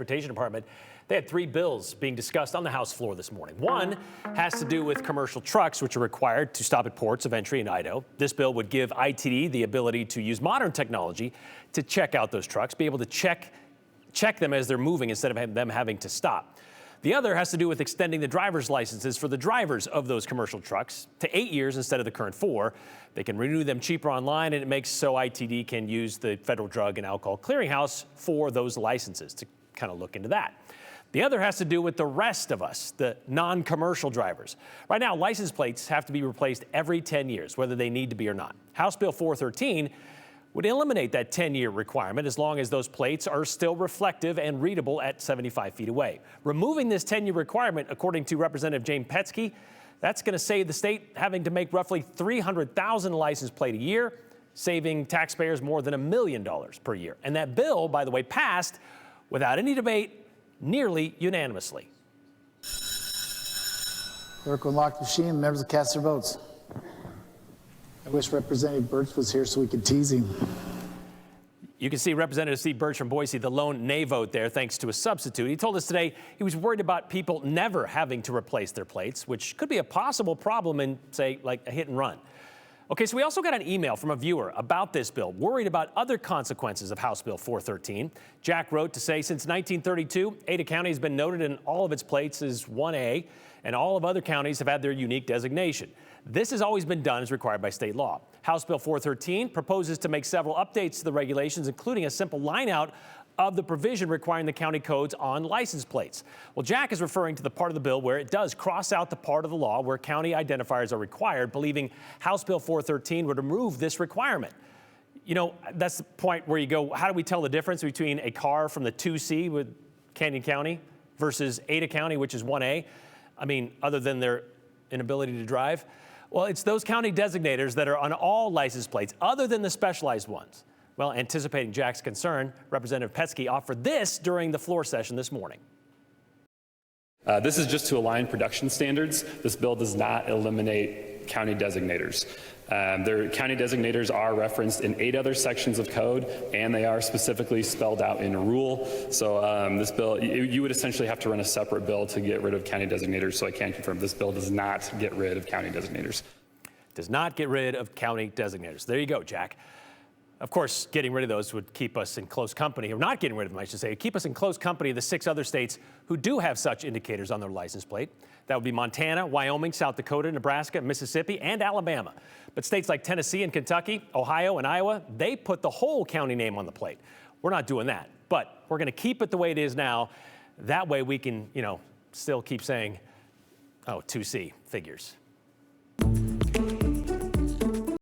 Transportation Department, they had three bills being discussed on the House floor this morning. One has to do with commercial trucks, which are required to stop at ports of entry in Idaho. This bill would give ITD the ability to use modern technology to check out those trucks, be able to check them as they're moving instead of them having to stop. The other has to do with extending the driver's licenses for the drivers of those commercial trucks to 8 years instead of the current 4. They can renew them cheaper online, and it makes so ITD can use the Federal Drug and Alcohol Clearinghouse for those licenses to kind of look into that. The other has to do with the rest of us, the non-commercial drivers. Right now, license plates have to be replaced every 10 years, whether they need to be or not. House Bill 413 would eliminate that 10-year requirement as long as those plates are still reflective and readable at 75 feet away. Removing this 10-year requirement, according to Representative James Petsky, that's going to save the state having to make roughly 300,000 license plate a year, saving taxpayers more than $1 million per year. And that bill, by the way, passed without any debate, nearly unanimously. Clerk will unlock the machine. Members will cast their votes. I wish Representative Birch was here so we could tease him. You can see Representative Steve Birch from Boise, the lone nay vote there, thanks to a substitute. He told us today he was worried about people never having to replace their plates, which could be a possible problem in, say, like a hit and run. Okay, so we also got an email from a viewer about this bill, worried about other consequences of House Bill 413. Jack wrote to say, since 1932, Ada County has been noted in all of its plates as 1A, and all of other counties have had their unique designation. This has always been done as required by state law. House Bill 413 proposes to make several updates to the regulations, including a simple line out of the provision requiring the county codes on license plates. Well, Jack is referring to the part of the bill where it does cross out the part of the law where county identifiers are required, believing House Bill 413 would remove this requirement. You know, that's the point where you go, how do we tell the difference between a car from the 2C with Canyon County versus Ada County, which is 1A? I mean, other than their inability to drive? Well, it's those county designators that are on all license plates, other than the specialized ones. Well, anticipating Jack's concern, Representative Petsky offered this during the floor session this morning. This is just to align production standards. This bill does not eliminate county designators. Their county designators are referenced in 8 other sections of code, and they are specifically spelled out in a rule. So this bill, you would essentially have to run a separate bill to get rid of county designators. So I can confirm this bill does not get rid of county designators. Does not get rid of county designators. There you go, Jack. Of course, getting rid of those would keep us in close company, or not getting rid of them, I should say, keep us in close company of the 6 other states who do have such indicators on their license plate. That would be Montana, Wyoming, South Dakota, Nebraska, Mississippi, and Alabama. But states like Tennessee and Kentucky, Ohio and Iowa, they put the whole county name on the plate. We're not doing that, but we're going to keep it the way it is now. That way we can, still keep saying, oh, 2C figures.